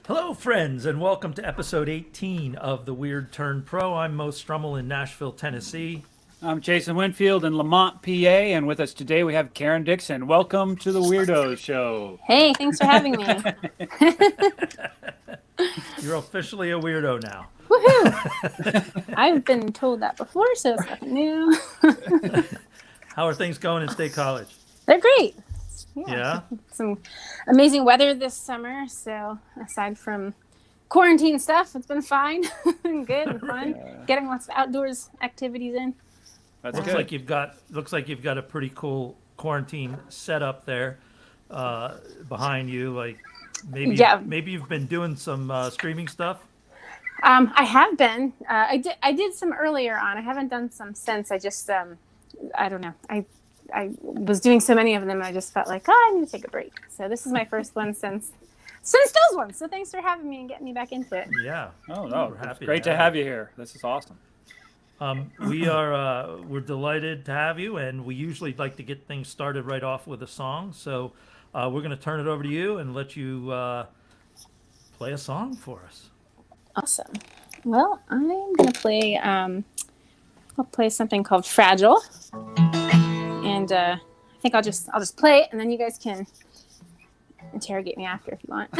Hello, friends, and welcome to episode 18 of The Weird Turn Pro. I'm Mo Strummel in Nashville, Tennessee. I'm Jason Winfield in Lamont, PA, and with us today we have Caryn Dixon. Welcome to the Weirdo Show. Hey, thanks for having me. You're officially a weirdo now. Woohoo! I've been told that before, so it's nothing new. How are things going in State College? They're great. Yeah? Some amazing weather this summer, so aside from quarantine stuff, it's been fine and good and fun. Getting lots of outdoors activities in. That's Looks good. like you've got a pretty cool quarantine setup there behind you. Like maybe you've been doing some streaming stuff. I have been. I did some earlier on. I haven't done some since. I just I don't know. I was doing so many of them, and I just felt like, I need to take a break. So this is my first one since those ones. So thanks for having me and getting me back into it. Yeah. Oh, no. We're happy Great to have you here. This is awesome. We're delighted to have you, and we usually like to get things started right off with a song. So we're going to turn it over to you and let you play a song for us. Awesome. Well, I'm gonna play. I'll play something called "Fragile," and I think I'll just play it, and then you guys can interrogate me after if you want.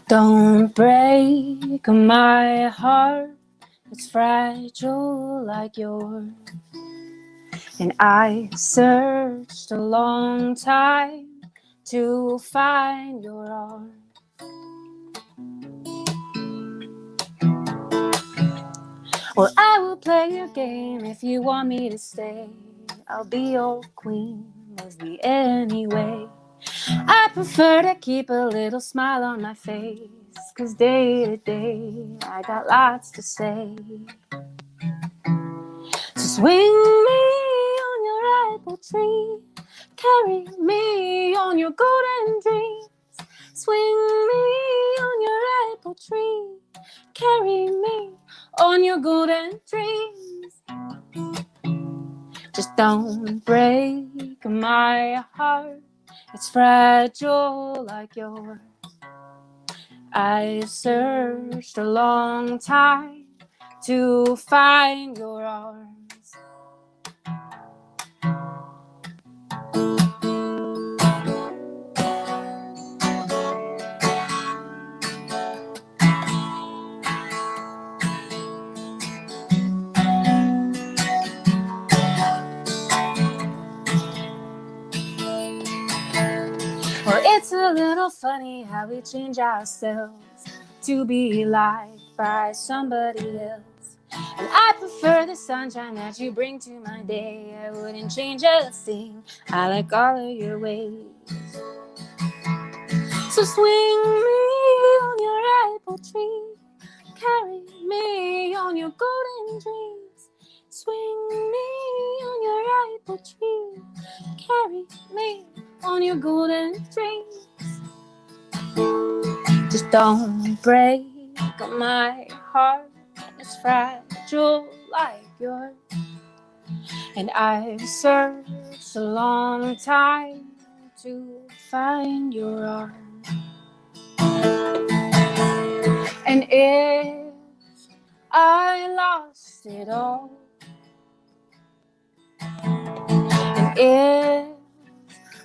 Don't break my heart, it's fragile like yours. And I searched a long time to find your arms. Well, I will play your game if you want me to stay. I'll be your queen, love me anyway. I prefer to keep a little smile on my face, 'cause day to day I got lots to say. So swing me on your apple tree, carry me on your golden dreams. Swing me on your apple tree, carry me on your golden dreams. Just don't break my heart, it's fragile like yours. I've searched a long time to find your arms. Well, it's a little funny how we change ourselves to be liked by somebody else. And I prefer the sunshine that you bring to my day. I wouldn't change a thing. I like all of your ways. So swing me on your apple tree, carry me on your golden dreams. Swing me on your apple tree, carry me on your golden dreams. Just don't break my heart, it's fragile like yours. And I've searched a long time to find your arms. And if I lost it all, and if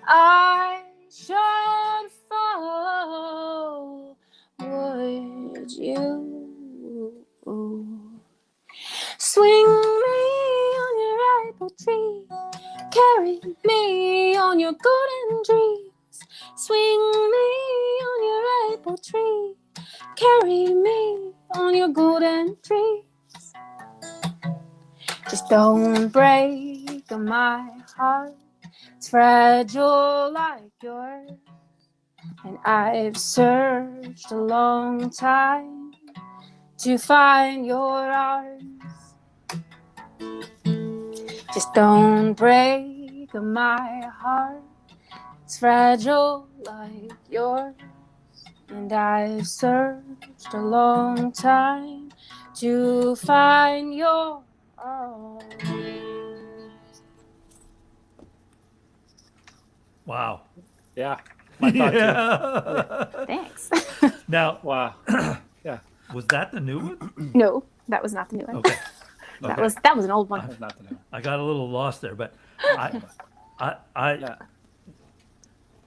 I should fall, would you swing me on your apple tree, carry me on your golden dreams? Swing me on your apple tree, carry me on your golden dreams. Just don't break my heart, it's fragile like yours. And I've searched a long time to find your arms. Just don't break my heart. It's fragile like yours. And I've searched a long time to find your arms. Wow. Yeah. My thought too. Yeah. Thanks. Now, Wow. Yeah. was that the new one? No, that was not the new one. Okay. That Okay. was an old one. That's not the new one. I got a little lost there, but Yeah.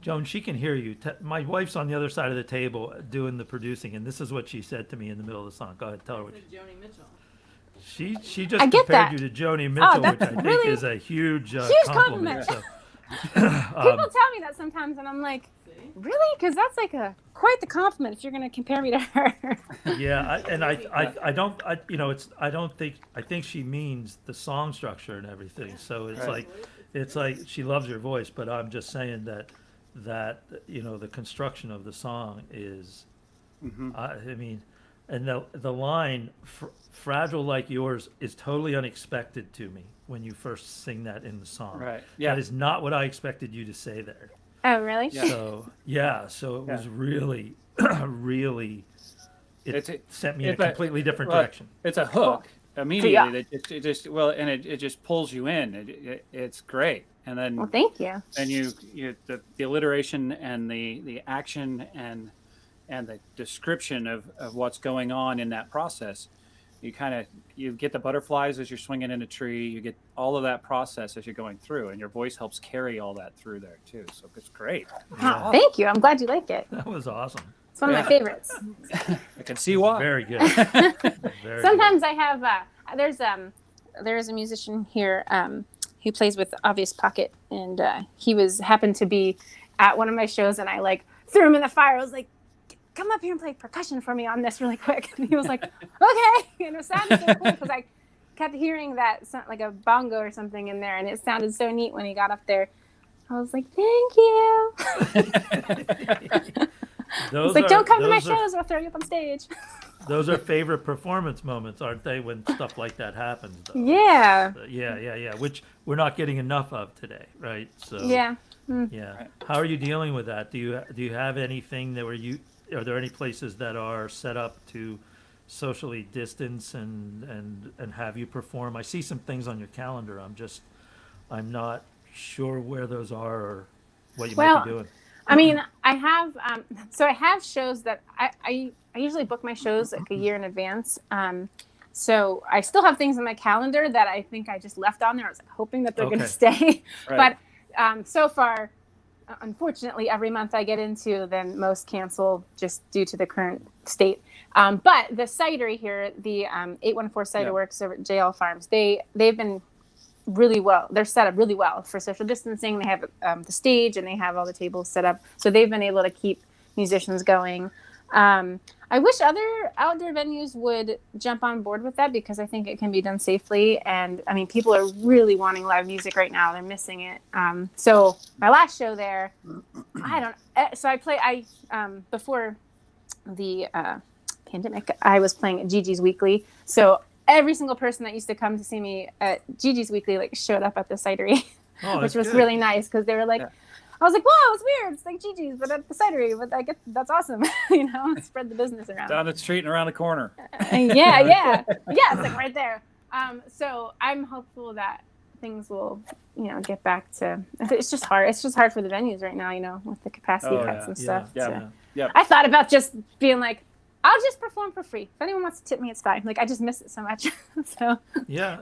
Joan, she can hear you. My wife's on the other side of the table doing the producing, and this is what she said to me in the middle of the song. Go ahead, tell her what Joni Mitchell. she just I get compared that. you to Joni Mitchell, that's which I think really- is a huge, compliment. So, People tell me that sometimes, and I'm like, really? Because that's like quite the compliment if you're going to compare me to her. yeah, I think she means the song structure and everything. So it's like she loves your voice, but I'm just saying that the construction of the song is, I mean, and the line "fragile like yours" is totally unexpected to me when you first sing that in the song. Right. Yeah. That is not what I expected you to say there. Oh, really? Yeah. So it was really, really. It sent me in a it's a- completely different well, direction. It's a hook immediately. Yeah. That it just and it just pulls you in. It's great. And then Well, thank you. and the alliteration and the action and the description of what's going on in that process. You get the butterflies as you're swinging in a tree. You get all of that process as you're going through, and your voice helps carry all that through there too. So it's great. Oh, thank you. I'm glad you like it. That was awesome. It's one of my favorites. I can see why. Very good. Very Sometimes I have there's a musician here who plays with Obvious Pocket, and he happened to be at one of my shows, and I like threw him in the fire. I was like, come up here and play percussion for me on this really quick. And he was like, okay. And it sounded so cool because I kept hearing that like a bongo or something in there, and it sounded so neat when he got up there. I was like, thank you. Those It's like, don't come to my those are- shows, I'll throw you up on stage. Those are favorite performance moments, aren't they, when stuff like that happens? Though? Yeah. Yeah. Which we're not getting enough of today, right? So Yeah. yeah. How are you dealing with that? Do you have anything are there any places that are set up to socially distance and have you perform? I see some things on your calendar. I'm not sure where those are or what you might be doing. I mean, I have shows that I usually book my shows like a year in advance. So I still have things on my calendar that I think I just left on there. I was like, hoping that they're going to stay. Right. But so far, unfortunately, every month I get into, then most cancel just due to the current state. But the cidery here, the 814 Cider Works over at JL Farms, they've been really well. They're set up really well for social distancing. They have the stage and they have all the tables set up. So they've been able to keep musicians going. I wish other outdoor venues would jump on board with that because I think it can be done safely. And I mean, people are really wanting live music right now. They're missing it. So my last show there, before the pandemic, I was playing at Gigi's Weekly. So every single person that used to come to see me at Gigi's Weekly like showed up at the cidery, which was really nice because they were like, I was like, whoa, it's weird. It's like Gigi's, but at the cidery. But I guess that's awesome, spread the business around. Down the street and around the corner. Yeah, it's like right there. So I'm hopeful that things will, get back to. It's just hard. It's just hard for the venues right now, with the capacity cuts and stuff. Yeah. I thought about just being like, I'll just perform for free. If anyone wants to tip me, it's fine. Like I just miss it so much. So Yeah,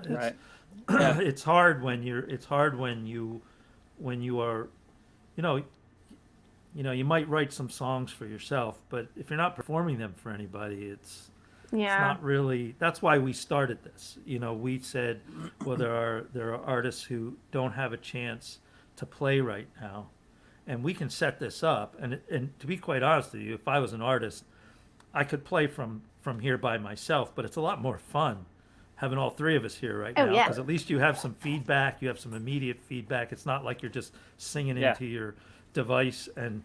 it's hard when you are, you might write some songs for yourself, but if you're not performing them for anybody, it's not really. That's why we started this. We said, well, there are artists who don't have a chance to play right now, and we can set this up. And to be quite honest with you, if I was an artist, I could play from here by myself, but it's a lot more fun having all three of us here right now because at least you have some feedback, you have some immediate feedback. It's not like you're just singing into your device, and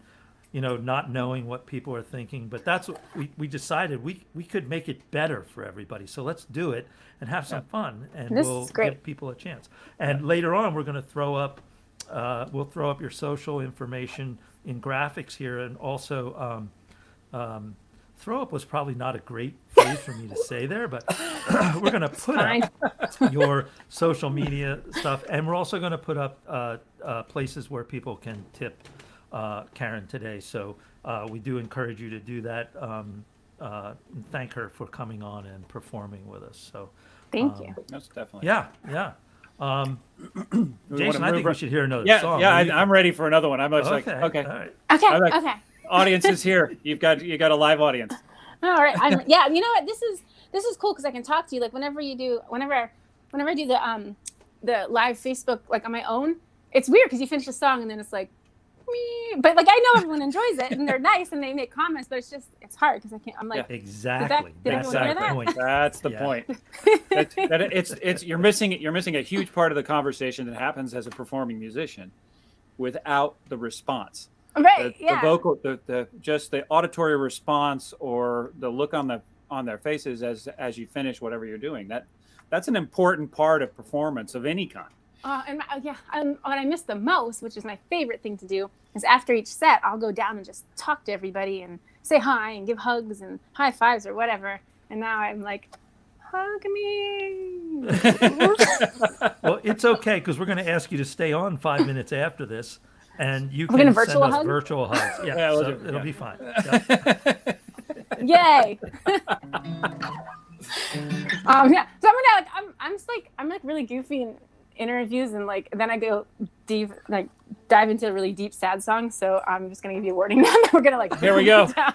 not knowing what people are thinking. But that's what we decided we could make it better for everybody. So let's do it and have some fun, and This we'll is great. give people a chance. And later on, we're going to throw up your social information in graphics here, and also throw up was probably not a great phrase for me to say there, but we're going to put up your social media stuff, and we're also going to put up places where people can tip Caryn today. So we do encourage you to do that. And thank her for coming on and performing with us. So Thank you. That's definitely. yeah. Jason, I think we should hear another song. Yeah, I'm ready for another one. I'm just like, okay. All right. Okay. like- Okay. Audience is here. You got a live audience. All right. Yeah. You know what? This is cool because I can talk to you. Like whenever I do the live Facebook like on my own, it's weird because you finish a song and then it's like, me. But like I know everyone enjoys it and they're nice and they make comments, but it's hard because I can't. I'm like, Exactly. Did That's everyone hear the that? point. That's the Yeah. point. It's you're missing a huge part of the conversation that happens as a performing musician without the response. right. The Yeah. vocal, the just the auditory response or the look on their faces as you finish whatever you're doing. That's an important part of performance of any kind. What I miss the most, which is my favorite thing to do, is after each set, I'll go down and just talk to everybody and say hi and give hugs and high fives or whatever. And now I'm like, hug me. Well, it's okay because we're going to ask you to stay on 5 minutes after this, and you We're can gonna send us hug? virtual hugs. Yeah, Yeah, we'll so do- it'll yeah. be fine. Yeah. Yay. Yeah. So I'm like really goofy in interviews and like then I go deep dive into really deep sad songs. So I'm just gonna give you a warning now that we're gonna like Here we go. down.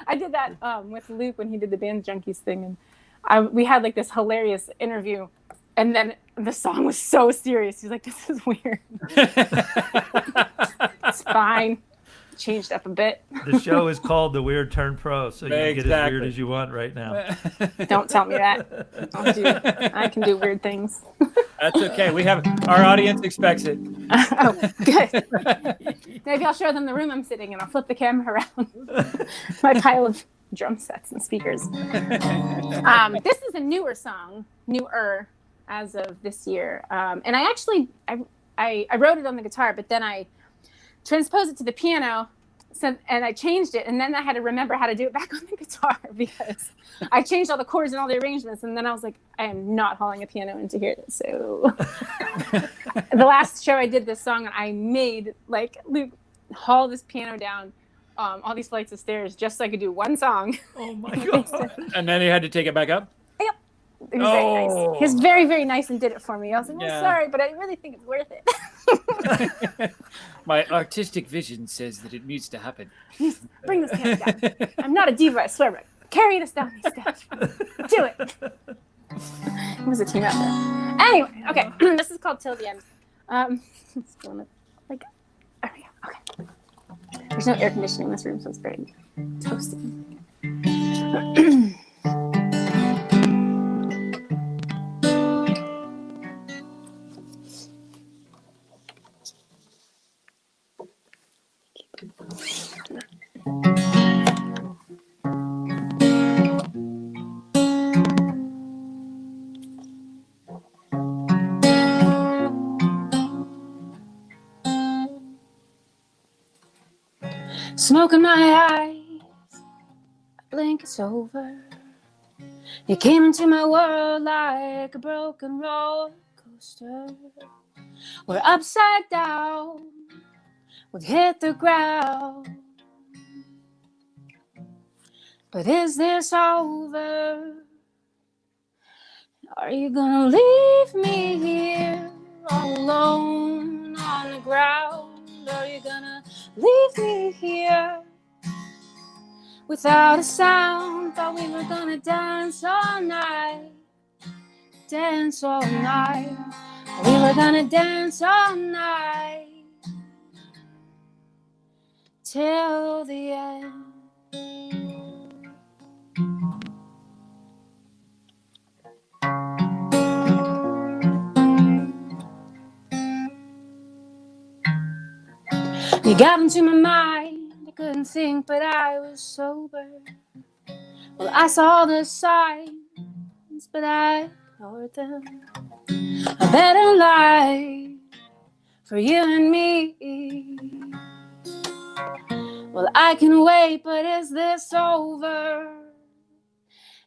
I did that with Luke when he did the Band Junkies thing, and we had like this hilarious interview, and then the song was so serious. He's like, "This is weird." It's fine. Changed up a bit. The show is called The Weird Turn Pro, so you can get as Exactly. weird as you want right now. Don't tell me that. I can do weird things. That's okay. We have our audience expects it. Oh, good. Maybe I'll show them the room I'm sitting in. I'll flip the camera around. My pile of drum sets and speakers. This is a newer as of this year. And I actually I wrote it on the guitar, but then I transposed it to the piano. And I changed it, and then I had to remember how to do it back on the guitar because I changed all the chords and all the arrangements, and then I was like, I am not hauling a piano in to hear this. So the last show I did this song, I made like Luke haul this piano down all these flights of stairs just so I could do one song. Oh my god! And then you had to take it back up. It was very nice. He was very, very nice and did it for me. I was like, Yeah. sorry, but I really think it's worth it. My artistic vision says that it needs to happen. Bring this piano down. I'm not a diva, I swear, but carry this down these steps. Do it. It was a team effort. Anyway, okay. This is called Till the End. Let's go in like, there we go. Okay. There's no air conditioning in this room, so it's very toasty. Smoke in my eyes, I blink it's over. You came into my world like a broken roller coaster. We're upside down, we've hit the ground. But is this over? Are you gonna leave me here all alone on the ground? Are you gonna leave me here without a sound? Thought we were gonna dance all night, dance all night. We were gonna dance all night till the end. You got into my mind, I couldn't think, but I was sober. Well, I saw the signs, but I ignored them. A better life for you and me. Well, I can wait, but is this over?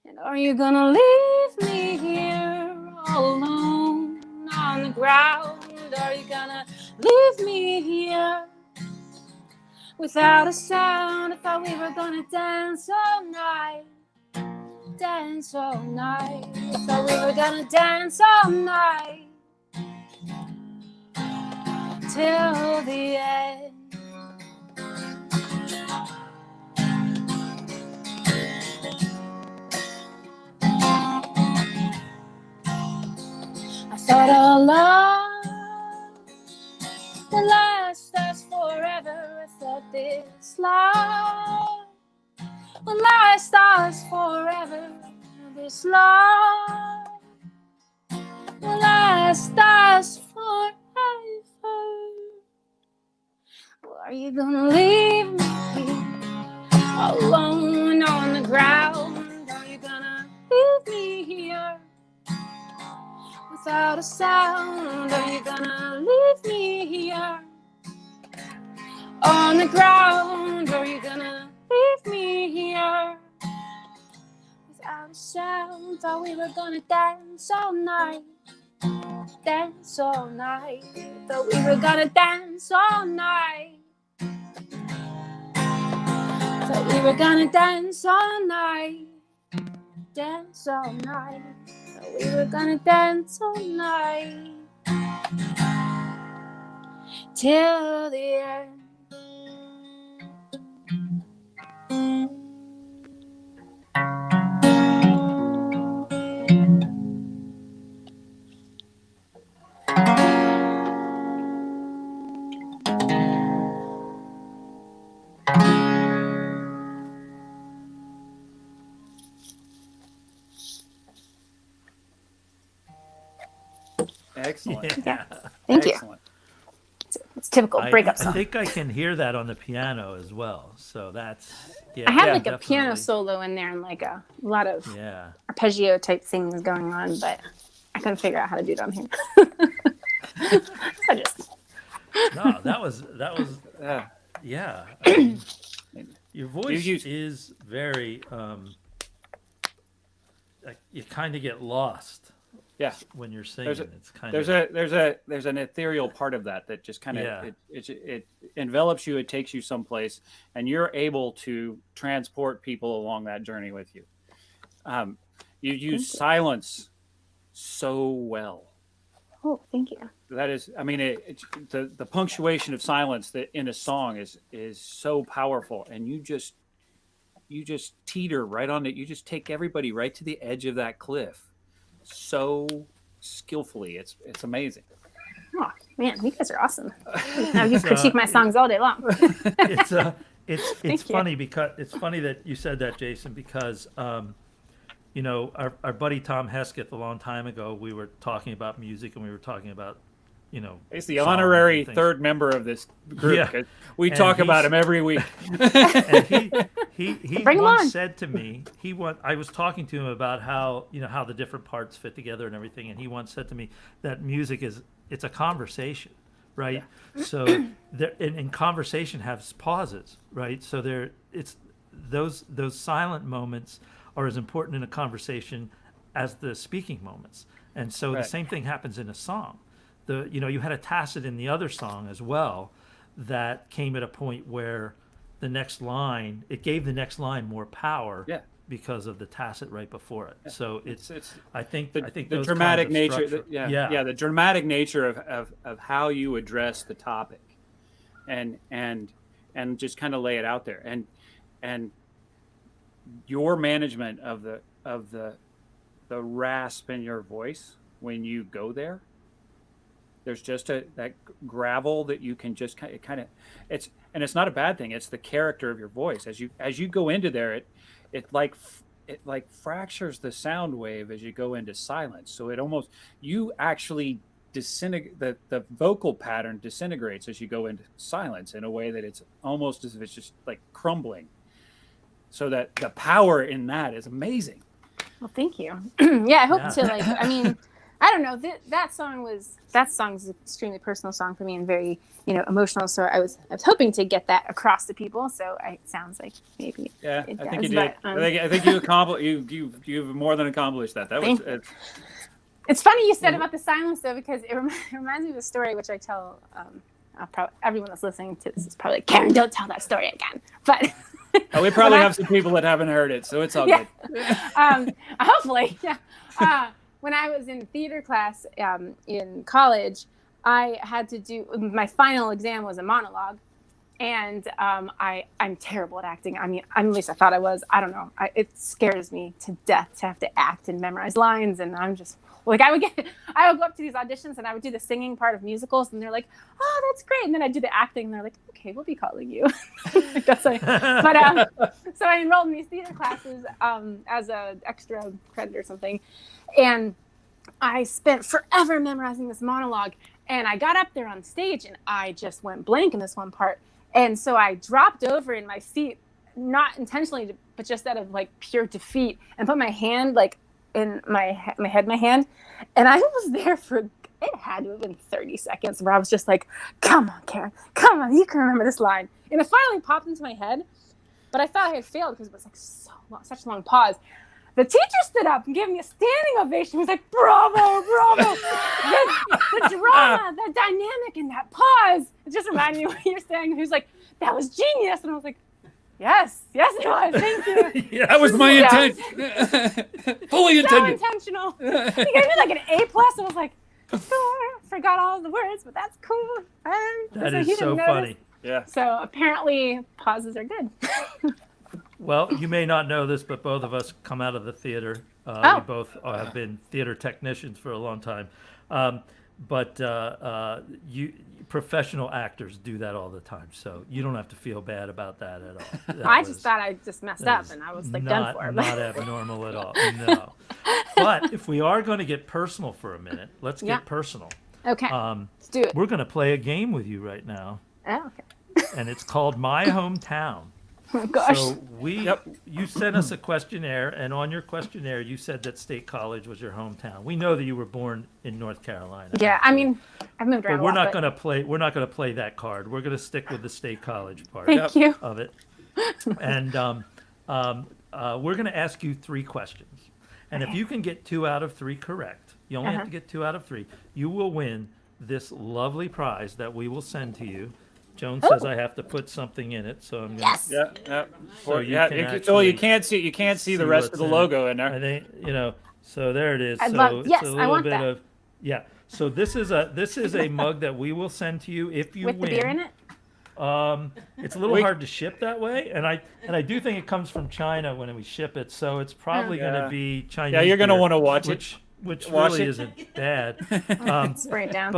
And are you gonna leave me here all alone on the ground? Are you gonna leave me here without a sound? I thought we were gonna dance all night. Dance all night. I thought we were gonna dance all night till the end. I thought our love would last us forever. I thought this love would last us forever. This love will last us forever. Well, are you gonna leave me alone on the ground? Are you gonna leave me here without a sound? Are you gonna leave me here on the ground? Are you gonna leave me here without a sound? Thought we were gonna dance all night. Dance all night. Thought we were gonna dance all night. Thought we were gonna dance all night. Dance all night. Thought we were gonna dance all night till the end. Excellent. Yeah. Thank you. Excellent. It's typical breakup I song. think I can hear that on the piano as well. So that's I have Yeah, like a definitely. piano solo in there and like a lot of Yeah. arpeggio type things going on, but I couldn't figure out how to do it on here. I just No, that was Yeah. yeah. I mean, your voice use- is very like you kind of get lost Yeah. when you're singing. It's kind There's of an ethereal part of that just kind of Yeah. it envelops you. It takes you someplace, and you're able to transport people along that journey with you. You use silence so well. oh, thank you. That is, I mean, the punctuation of silence that in a song is so powerful, and you just teeter right on it. You just take everybody right to the edge of that cliff, so skillfully. It's amazing. Oh man, you guys are awesome. Now you critique my songs all day long. it's it's you. funny because it's funny that you said that, Jason, because you know, our buddy Tom Hesketh a long time ago, we were talking about music and we were talking about, you know, He's the songs honorary and things. third member of this group. Yeah. 'Cause we And talk about he's- him every week. And he Bring him once on. said to me, I was talking to him about how, you know, how the different parts fit together and everything, and he once said to me that music it's a conversation, right? So there, and conversation has pauses, right? So it's those silent moments are as important in a conversation as the speaking moments. And so Right. the same thing happens in a song. You had a tacit in the other song as well that came at a point where it gave the next line more power Yeah. because of the tacit right before it. So It's I think the those dramatic kinds of nature. structure- The dramatic nature of how you address the topic, and just kind of lay it out there, and your management of the rasp in your voice when you go there. There's just that gravel that you can just kind of it's not a bad thing. It's the character of your voice as you go into there. It like fractures the sound wave as you go into silence. So it almost, you actually the vocal pattern disintegrates as you go into silence in a way that it's almost as if it's just like crumbling. So that the power in that is amazing. Well, thank you. Yeah, I hope to like. I mean, I don't know. That song is an extremely personal song for me and very emotional. So I was hoping to get that across to people. So it sounds like maybe. Yeah, I think you did. I think you've more than accomplished that. That was. It's funny you said about the silence though, because it reminds me of a story which I tell. Everyone that's listening to this is probably like, Caryn, don't tell that story again. But. We probably have some people that haven't heard it, so it's all good. Hopefully, yeah. When I was in theater class in college, I had to do my final exam was a monologue, and I'm terrible at acting. I mean, at least I thought I was. I don't know. It scares me to death to have to act and memorize lines, and I'm just like I would go up to these auditions and I would do the singing part of musicals, and they're like, "Oh, that's great," and then I'd do the acting, and they're like, "Okay, we'll be calling you." So I enrolled in these theater classes as an extra credit or something, and I spent forever memorizing this monologue. And I got up there on stage, and I just went blank in this one part. And so I dropped over in my seat, not intentionally, but just out of like pure defeat, and put my hand like in my hand. And I was there for, it had to have been 30 seconds where I was just like, come on, Caryn, come on, you can remember this line. And it finally popped into my head, but I thought I had failed because it was like such a long pause. The teacher stood up and gave me a standing ovation. He was like, bravo, bravo. the drama, the dynamic in that pause. It just reminded me of what you're saying. He was like, that was genius. And I was like, yes, it was. Thank you. Yeah, that was my intent. Fully intended. So intentional. He gave me like an A+. I was like, forgot all the words, but that's cool. That is so funny. Yeah. So apparently pauses are good. Well, you may not know this, but both of us come out of the theater. We both have been theater technicians for a long time. But professional actors do that all the time, so you don't have to feel bad about that at all. I just thought I just messed up, and I was like done for. Not abnormal at all. No. But if we are going to get personal for a minute, let's get personal. Okay. Let's do it. We're going to play a game with you right now. Oh, okay. And it's called My Hometown. Oh my gosh. So you sent us a questionnaire, and on your questionnaire you said that State College was your hometown. We know that you were born in North Carolina. Yeah, I mean, I've moved around. But we're not going to play that card. We're going to stick with the State College part of it. And we're going to ask you 3 questions. And if you can get 2 out of 3 correct, you only have to get 2 out of 3, you will win this lovely prize that we will send to you. Joan says I have to put something in it, so I'm going to. Yeah. So you can't see the rest of the logo in there. I think so there it is. It's a little I want bit that. of So this is a mug that we will send to you if you with win. the beer in it. It's a little hard to ship that way, and I do think it comes from China when we ship it, so it's probably going to be Chinese. Yeah, you're going to beer, want to watch which watch really it. isn't bad. Spray it down.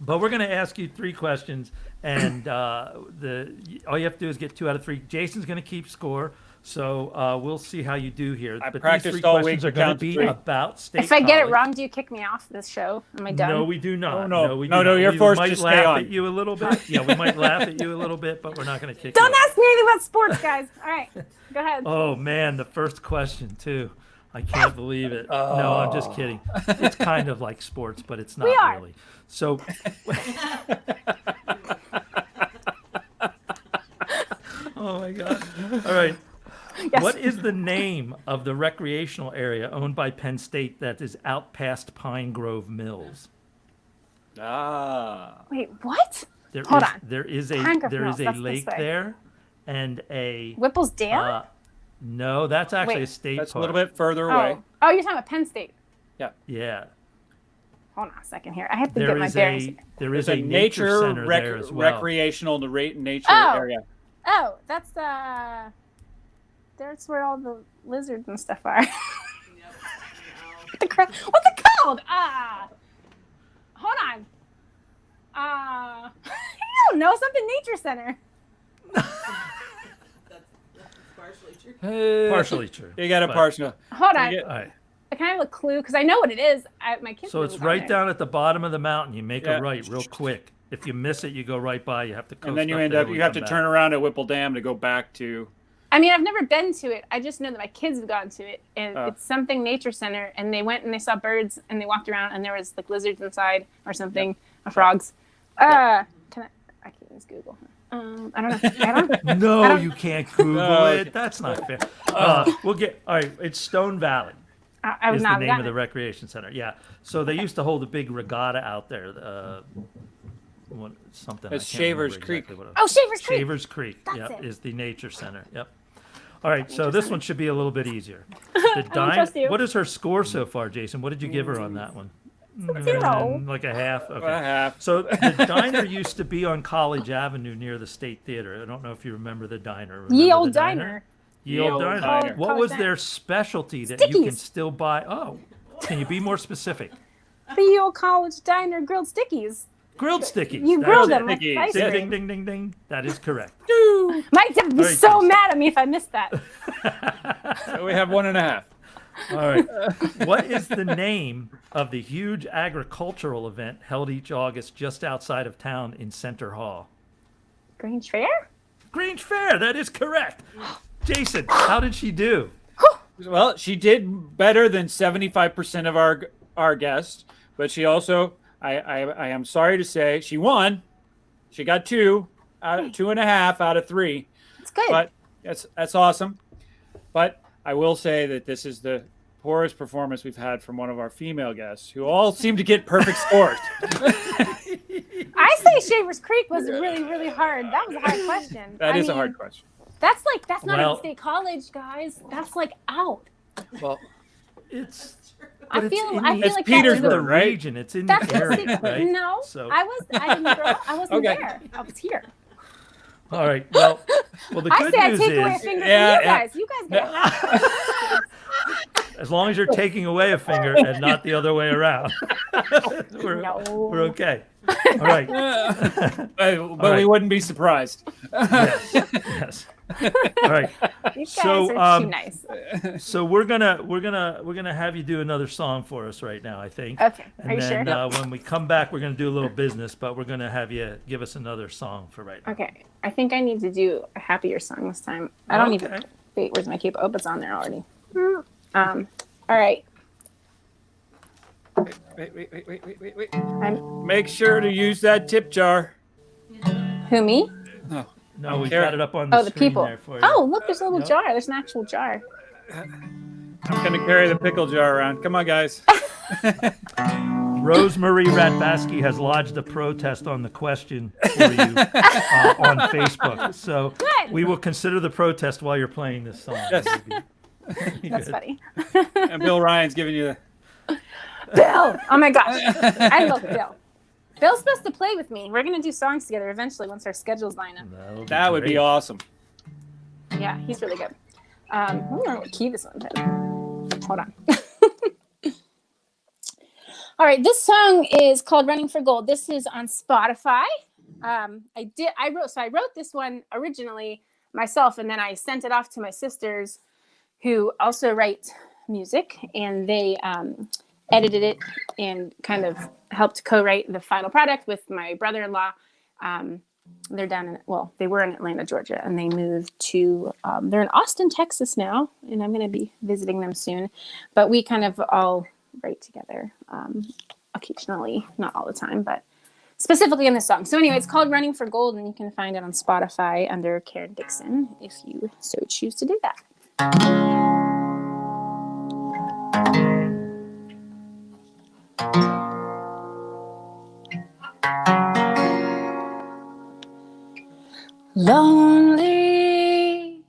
But we're going to ask you 3 questions, and all you have to do is get 2 out of 3. Jason's going to keep score, so we'll see how you do here. I but practiced these 3 all questions week are to going to count to be 3. about State If I get it College. wrong, do you kick me off this show? Am I done? No, we do not. Oh, no. We do No, not. you're We forced might to stay laugh on. at you a little bit. Yeah, we might laugh at you a little bit, but we're not going to kick Don't you. ask me anything about sports, guys. All right, go ahead. Oh man, the first question too. I can't believe it. No, I'm just kidding. It's kind of like sports, but it's not really. So oh my God. All right. Yes. What is the name of the recreational area owned by Penn State that is out past Pine Grove Mills? Wait, what? Hold on. There is a That's lake there and a Whipple's Dam? no, that's actually a state That's park. a little bit further away. Oh, you're talking about Penn State. Yeah. Hold on a second here. I have to get my bearings. There is There's a nature center there as well. recreational nature Oh. area. Oh, that's where all the lizards and stuff are. What's it called? Hold on. I don't know. Something nature center. Partially true. You got a but- partial. Hold on. All right. I kind of have a clue because I know what it is. My kids. So it's right down at the bottom of the mountain. You make a right real quick. If you miss it, you go right by. You have to coast and then you up end there up. and You have to come turn back. around at Whipple Dam to go back to. I mean, I've never been to it. I just know that my kids have gone to it, and it's something nature center. And they went and they saw birds, and they walked around, and there was like lizards inside or something, or frogs. Can I can't use Google. I don't know. I don't. No, you can't Google No. it. That's not fair. We'll get. All right, it's Stone Valley. I was is not the name of the recreation center. Yeah. So they used to hold a big regatta out there. Something. It's I can't remember Shavers Creek. exactly what it Oh, Shavers Creek. Shavers Creek. That's Yep, it. is the nature center. Yep. All right, so this one should be a little bit easier. trust you. What is her score so far, Jason? What did you give her on that one? 0. Like a half. Okay. A half. So the diner used to be on College Avenue near the State Theater. I don't know if you remember the diner. Remember Ye the old diner. Ye Old Diner. Diner. What College was Diner. their specialty that you can Stickies. still buy? Oh, can you be more specific? The Ye Old College Diner grilled stickies. Grilled stickies. You That's grilled it. them with Stickies. ice Ding, cream. ding, ding, ding, ding. That is correct. My dad would be All right, so Jason. mad at me if I missed that. So we have 1.5. All right. What is the name of the huge agricultural event held each August just outside of town in Center Hall? Grange Fair? Grange Fair. That is correct. Jason, how did she do? Well, she did better than 75% of our guests, but she also, I am sorry to say, she won. She got 2.5 out of 3. It's good. But that's awesome. But I will say that this is the poorest performance we've had from one of our female guests, who all seem to get perfect scores. I say Shavers Creek was really, really hard. That was a hard question. That I is a mean, hard question. That's not Well- even state college, guys. That's like out. Well, It's. I but it's feel in like the- It's that's Petersburg, the right? region. It's in That's the what area, state. right? No, So, I didn't grow up. I wasn't Okay. there. I was here. all right. Well, the I good say I news take away a is, finger Yeah, from you yeah. guys. You guys get a half. as long as you're taking away a finger and not the other way around, we're No. okay. All right. but we wouldn't be surprised. Yes. Yes. All right. You guys So, are too nice. So we're gonna have you do another song for us right now, I think. Okay. And Are you then, sure? when we come back, we're gonna do a little business, but we're gonna have you give us another song for right now. Okay. I think I need to do a happier song this time. I don't Okay. even. Wait, where's my cape? Oh, it's on there already. All right. Wait. I'm Make sure to use that tip jar. who me? No, we've Caryn. got it up on the Oh, the screen people. there for you. Oh, look, there's a little Yep. jar. There's an actual jar. I'm gonna carry the pickle jar around. Come on, guys. Rosemarie Ratbasky has lodged a protest on the question for you on Facebook. So Good. we will consider the protest while you're playing this song. Yes. That's funny. And Bill Ryan's giving you the. Bill. Oh my gosh. I love Bill. Bill's supposed to play with me. We're gonna do songs together eventually once our schedules line up. That would be great. awesome. Yeah, he's really good. I don't know what key this one's in. Hold on. All right, this song is called "Running for Gold." This is on Spotify. I wrote this one originally myself, and then I sent it off to my sisters, who also write music, and they edited it and kind of helped co-write the final product with my brother-in-law. They're they were in Atlanta, Georgia, and they moved to, they're in Austin, Texas now, and I'm going to be visiting them soon. But we kind of all write together occasionally, not all the time, but specifically in this song. So anyway, it's called Running for Gold, and you can find it on Spotify under Caryn Dixon if you so choose to do that. Lonely,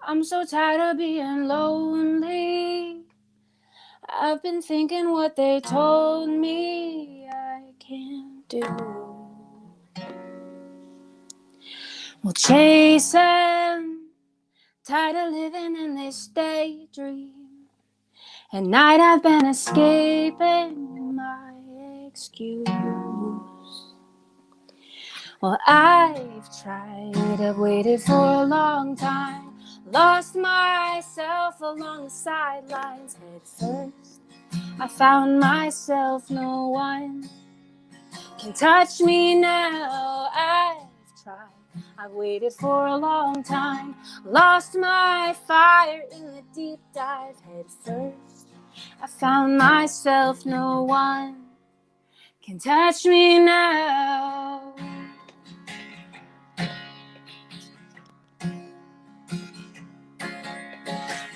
I'm so tired of being lonely. I've been thinking what they told me I can't do. Well, chasing, tired of living in this daydream. At night I've been escaping my excuse. Well, I've tried, I've waited for a long time, lost myself along the sidelines, head first I found myself, no one can touch me now. I've tried, I've waited for a long time, lost my fire in the deep dive head first. I found myself, no one can touch me now.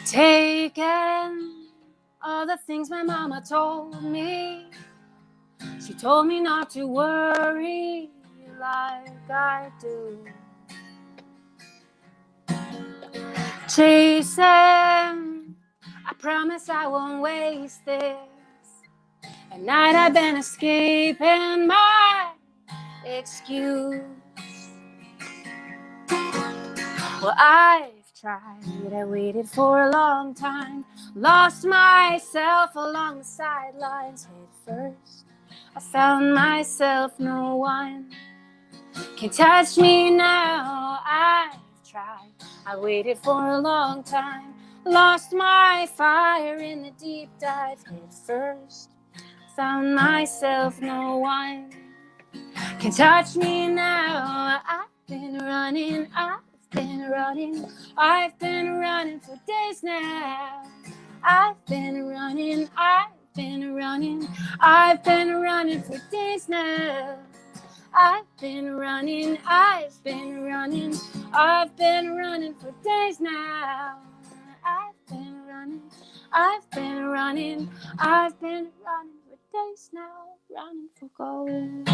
Taken all the things my mama told me. She told me not to worry like I do. Chasing, I promise I won't waste this. At night I've been escaping my excuse. Well, I've tried, I waited for a long time, lost myself along the sidelines head first. I found myself, no one can touch me now. I've tried, I waited for a long time, lost my fire in the deep dive head first. Found myself, no one can touch me now. I've been running, I've been running for days now. I've been running for days now. I've been running for days now. I've been running for days now, running for gold.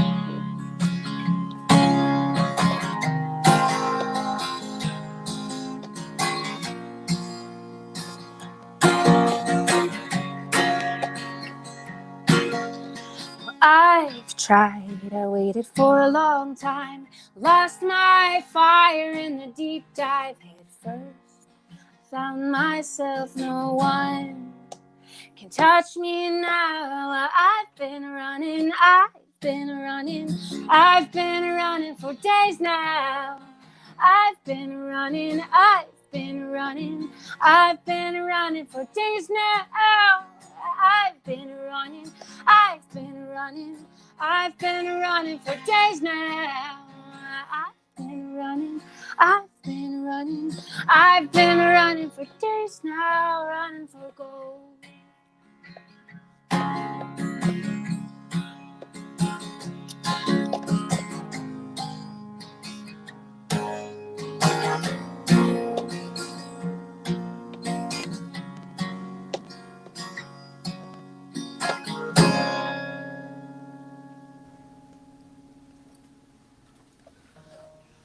I've tried, I waited for a long time, lost my fire in the deep dive head first. Found myself, no one can touch me now. I've been running for days now. I've been running for days now. I've been running for days now. I've been running for days now, running for gold.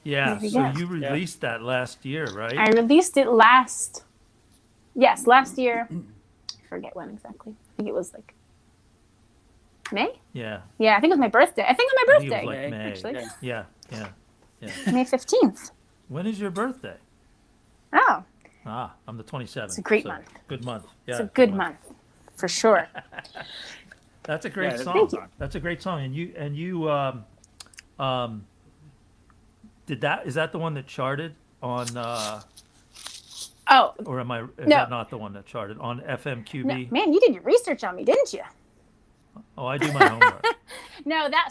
Yeah, so you released that last year, right? I released it last year. I forget when exactly. I think it was like May? Yeah. Yeah, I think it was my birthday. I think it was my birthday. It was like May. Actually. Yeah. May 15th. When is your birthday? Oh. I'm the 27th. It's a great month. Good month. Yeah, it's a good month. For sure. That's a great song. That's a great song. And you is that the one that charted on or is that not the one that charted on FMQB? No, man, you did your research on me, didn't you? Oh, I do my homework.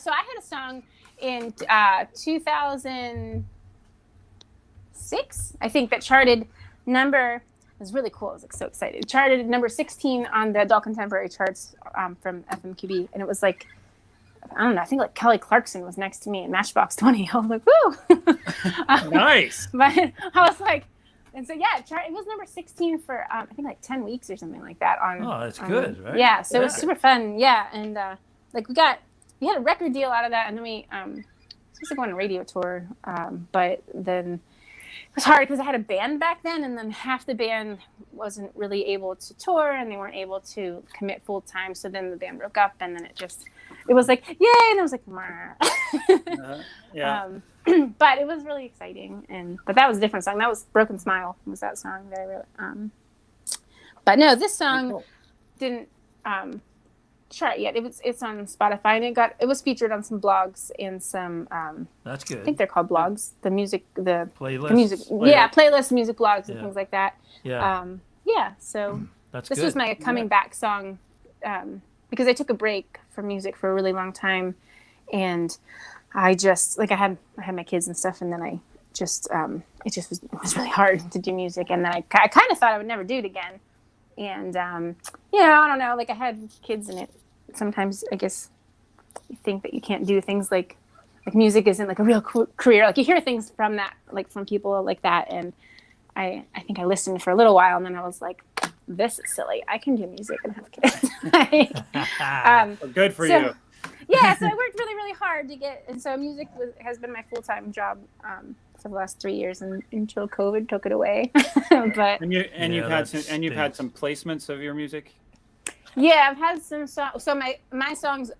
So I had a song in 2006, I think, that charted it was really cool. I was like so excited. It charted number 16 on the adult contemporary charts from FMQB, and it was like, I don't know, I think like Kelly Clarkson was next to me in Matchbox 20. I was like, woo! Nice. But I was like, and so yeah, it was number 16 for I think like 10 weeks or something like that. That's good, right? Yeah, so it was super fun. Yeah, and like we had a record deal out of that, and then we supposed to go on a radio tour, but then it was hard because I had a band back then, and then half the band wasn't really able to tour, and they weren't able to commit full time. So then the band broke up, and then it was like, yay, and I was like, yeah. But it was really exciting, but that was a different song. That was Broken Smile was that song that I wrote. But no, this song didn't chart yet. It's on Spotify, and it was featured on some blogs and some that's good. I think they're called blogs. The playlist. The music, playlists, music blogs, and things like that. Yeah. So that's this good. was my coming back song because I took a break from music for a really long time, and I just like I had my kids and stuff, and then I just it was really hard to do music, and then I kind of thought I would never do it again, and I don't know, like I had kids, and it sometimes I guess you think that you can't do things like music isn't like a real career, like you hear things from that, like from people like that, and I think I listened for a little while, and then I was like, this is silly. I can do music and have kids. Well, good for you. Yeah, so I worked really, really hard to get, and so music has been my full-time job for the last 3 years, and until COVID took it away. But you've had some placements of your music. Yeah, I've had some songs. So my songs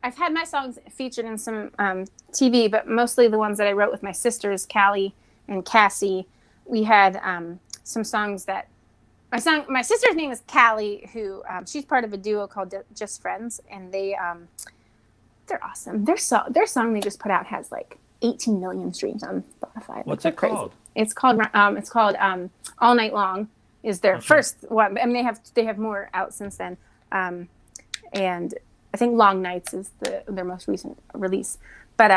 I've had my songs featured in some TV, but mostly the ones that I wrote with my sisters, Callie and Cassie. We had some songs that my sister's name is Callie, who she's part of a duo called Just Friends, and they're awesome. Their song they just put out has like 18 million streams on Spotify. What's it called? It's called All Night Long. Is their first one. I mean, they have more out since then, and I think Long Nights is their most recent release. But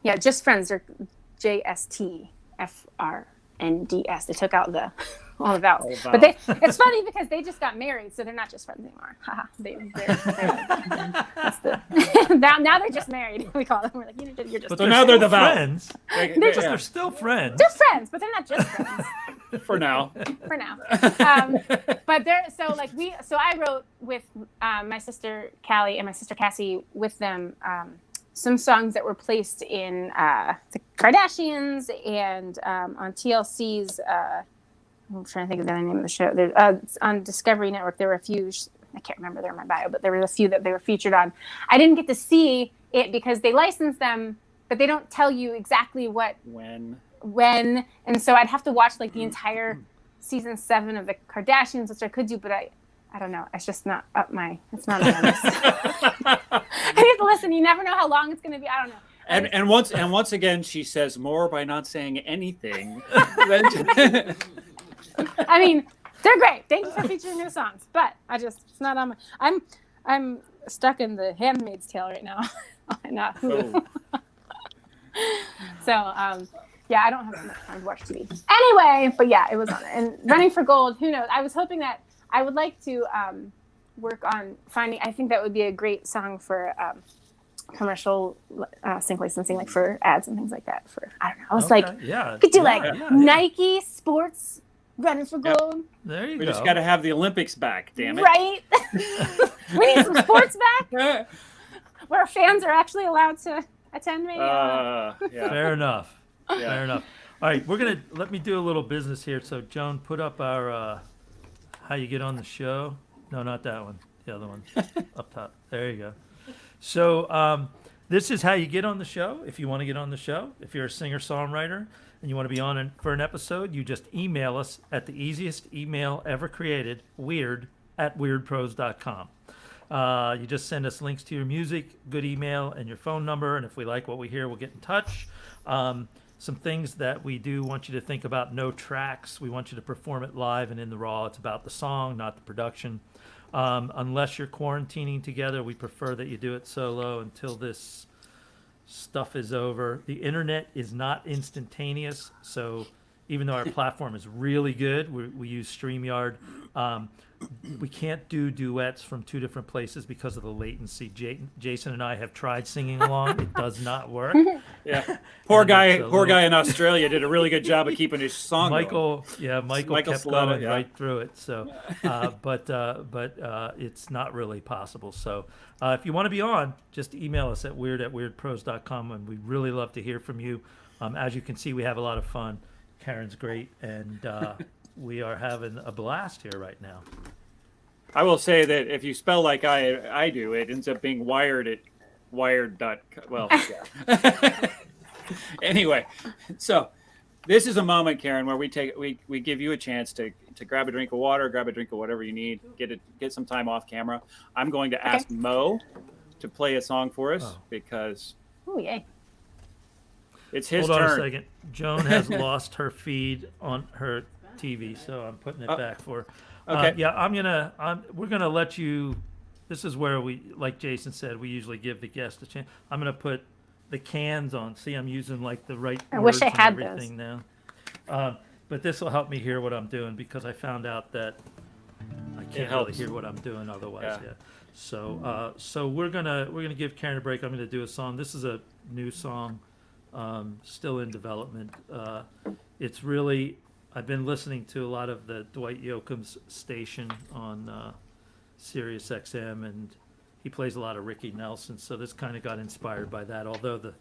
yeah, Just Friends are JSTFRNDS. They took out all the vowels. But it's funny because they just got married, so they're not just friends anymore. Now they're just married. We call them. We're like, you're just. But so now they're the friends. They're still friends. They're friends, but they're not just friends. For now. But I wrote with my sister Callie and my sister Cassie with them some songs that were placed in the Kardashians and on TLC's. I'm trying to think of the name of the show. On Discovery Network, there were a few. I can't remember, they're in my bio, but there were a few that they were featured on. I didn't get to see it because they licensed them, but they don't tell you exactly when, and so I'd have to watch like the entire season 7 of the Kardashians, which I could do, but I don't know. It's just not it's not on my list. I have to listen. You never know how long it's going to be. I don't know. And once again, she says more by not saying anything. I mean, they're great. Thank you for featuring new songs, but it's not on my. I'm stuck in the Handmaid's Tale right now. Not Hulu. So yeah, I don't have enough time to watch TV. Anyway, but yeah, it was on it. And Running for Gold. Who knows? I was hoping that I would like to work on finding. I think that would be a great song for commercial sync licensing, like for ads and things like that. I don't know. I was could do Nike Sports. Running for Gold. Yep. There you go. We just got to have the Olympics back, damn it. Right? We need some sports back where fans are actually allowed to attend, maybe. Yeah. Fair enough. Yeah. Fair enough. All right, let me do a little business here. So, Joan, put up our how you get on the show. No, not that one. The other one up top. There you go. So, this is how you get on the show. If you want to get on the show, if you're a singer-songwriter, and you want to be on for an episode, you just email us at the easiest email ever created, weird@weirdpros.com. You just send us links to your music, good email, and your phone number, and if we like what we hear, we'll get in touch. Some things that we do want you to think about: no tracks. We want you to perform it live and in the raw. It's about the song, not the production. Unless you're quarantining together, we prefer that you do it solo until this stuff is over. The internet is not instantaneous, so even though our platform is really good, we use StreamYard. We can't do duets from two different places because of the latency. Jason and I have tried singing along. It does not work. Yeah. Poor guy in Australia did a really good job of keeping his song Michael kept going right through it. So, but it's not really possible. So, if you want to be on, just email us at weird@weirdpros.com, and we really love to hear from you. As you can see, we have a lot of fun. Caryn's great, and we are having a blast here right now. I will say that if you spell like I do, it ends up being wired at wired.com. Well, yeah. Anyway, so this is a moment, Caryn, where we give you a chance to grab a drink of water, grab a drink of whatever you need, get some time off camera. I'm going to ask Mo to play a song for us because yay. It's his turn. Hold on a second. Joan has lost her feed on her TV, so I'm putting it back for her. Okay. Yeah, we're gonna let you. This is where we, like Jason said, we usually give the guest a chance. I'm gonna put the cans on. See, I'm using like the right I words wish I and had everything now. But this will help me hear what I'm doing because I found out that I can't really helps. hear what I'm doing otherwise. Yeah. Yeah. So we're gonna give Caryn a break. I'm gonna do a song. This is a new song, still in development. It's really I've been listening to a lot of the Dwight Yoakam's station on Sirius XM, and he plays a lot of Ricky Nelson. So this kind of got inspired by that. Although the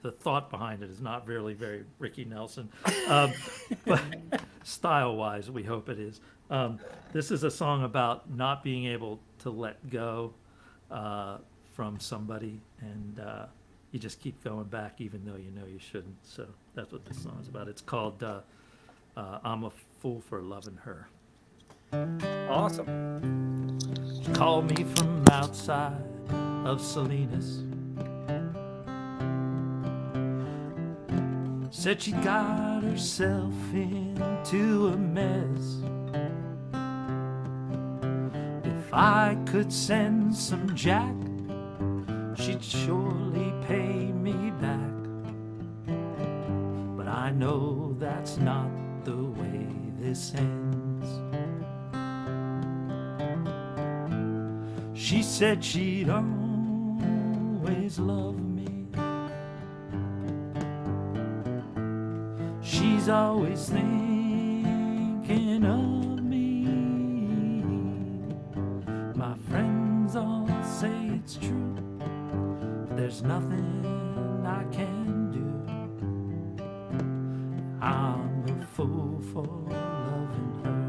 the thought behind it is not really very Ricky Nelson, but style-wise, we hope it is. This is a song about not being able to let go from somebody, and you just keep going back even though you know you shouldn't. So that's what this song is about. It's called I'm a Fool for Loving Her. Awesome. She called me from outside of Salinas. Said she got herself into a mess. If I could send some jack, she'd surely pay me back. But I know that's not the way this ends. She said she'd always love me. She's always thinking of me. My friends all say it's true. There's nothing I can do. I'm a fool for loving her.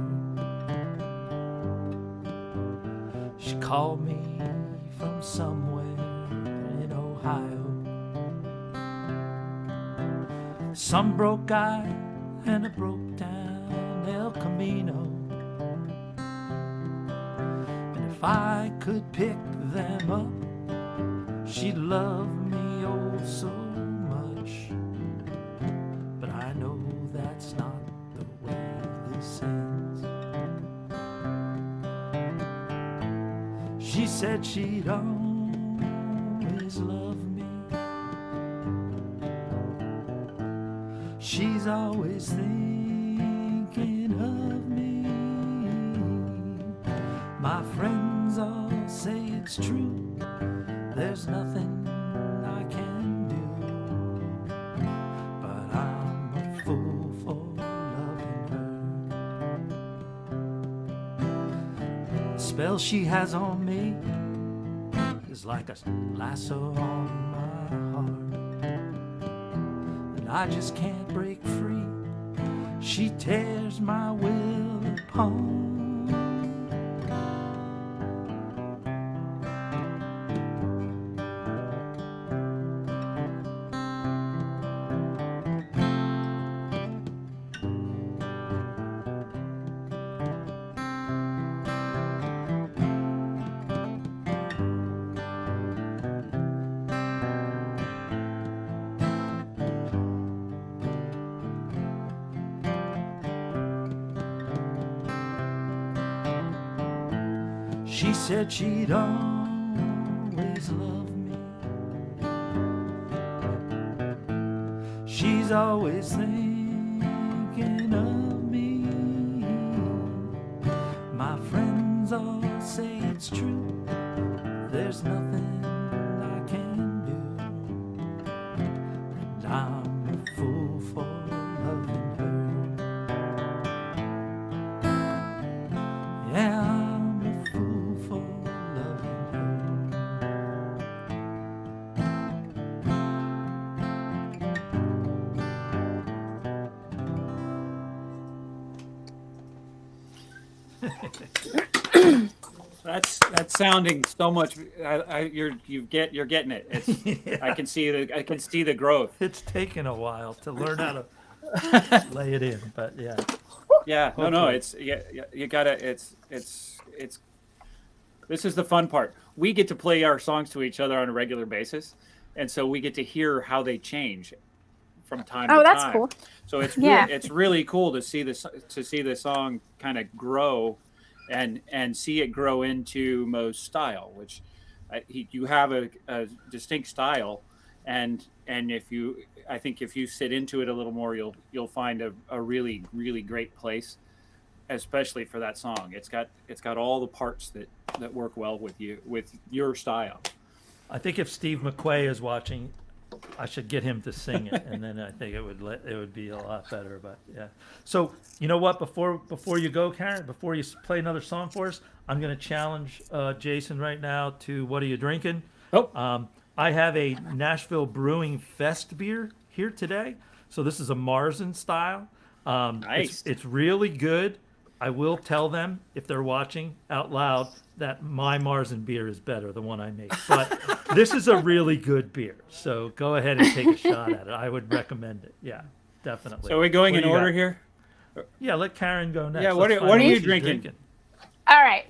She called me from somewhere in Ohio. Some broke guy and a broke down El Camino. And if I could pick them up, she'd love me oh so much. But I know that's not the way this ends. She said she'd always love me. She's always thinking of me. My friends all say it's true. There's nothing I can do. But I'm a fool for loving her. The spell she has on me is like a lasso on my heart. I just can't break free. She tears my will apart. She said she'd always love me. She's always thinking of me. My friends all say it's true. There's nothing I can do. And I'm a fool for loving her. Yeah. That's sounding so much. You're getting it. It's Yeah. I can see the growth. It's taken a while to learn how to lay it in, but yeah. Yeah, no, Hopefully. it's you gotta. It's. This is the fun part. We get to play our songs to each other on a regular basis, and so we get to hear how they change from time Oh, to that's time. cool. So it's Yeah. it's really cool to see the song kind of grow, and see it grow into Mo's style, which you have a distinct style, and I think if you sit into it a little more, you'll find a really really great place, especially for that song. It's got all the parts that work well with your style. I think if Steve McQuay is watching, I should get him to sing it, and then I think it would be a lot better. But yeah. So you know what? Before you go, Caryn, before you play another song for us, I'm going to challenge Jason right now to what are you drinking? Oh, I have a Nashville Brewing Fest beer here today. So this is a Marzen style. Nice. It's really good. I will tell them if they're watching out loud that my Marzen beer is better, the one I make. But this is a really good beer. So go ahead and take a shot at it. I would recommend it. Yeah, definitely. so are we going What in do you order got? here? Yeah, let Caryn go next. Yeah, what Let's are find out you she's drinking? All right.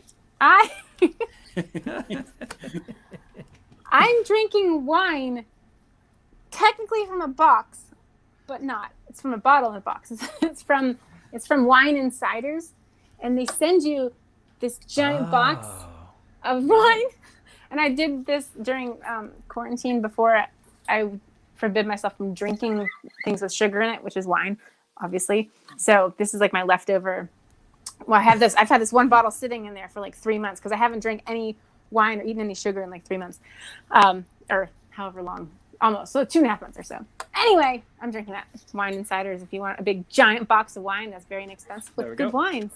I'm drinking wine, technically from a box, but not. It's from a bottle in a box. It's from Wine Insiders, and they send you this giant box of wine. And I did this during quarantine before I forbid myself from drinking things with sugar in it, which is wine, obviously. So this is like my leftover. Well, I've had this one bottle sitting in there for like 3 months because I haven't drank any wine or eaten any sugar in like 3 months, or however long, almost. So 2.5 months or so. Anyway, I'm drinking that. Wine Insiders. If you want a big giant box of wine, that's very inexpensive with good wines.